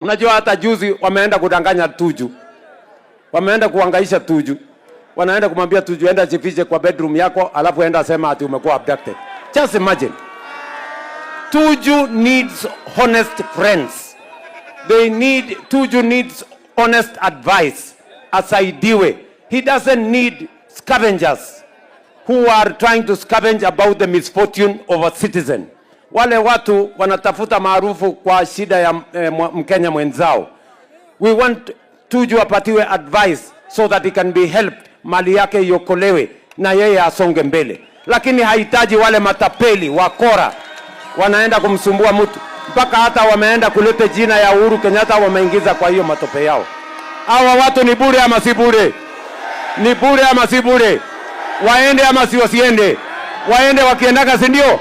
Unajua hata juzi wameenda kudanganya Tuju. Wameenda kuhangaisha Tuju. Wanaenda kumwambia Tuju enda jifiche kwa bedroom yako alafu enda sema ati umekuwa abducted. Just imagine. Tuju needs honest friends. Tuju needs honest advice. Asaidiwe. He doesn't need scavengers who are trying to scavenge about the misfortune of a citizen. Wale watu wanatafuta maarufu kwa shida ya Mkenya mwenzao. We want Tuju apatiwe advice so that he can be helped, mali yake iokolewe na yeye asonge mbele. Lakini hahitaji wale matapeli wakora wanaenda kumsumbua mtu, mpaka hata wameenda kuleta jina ya Uhuru Kenyatta wameingiza kwa hiyo matope yao. Hawa watu ni bure ama si bure? Ni bure ama si bure? Waende ama si wasiende? Waende wakiendaka, si ndio?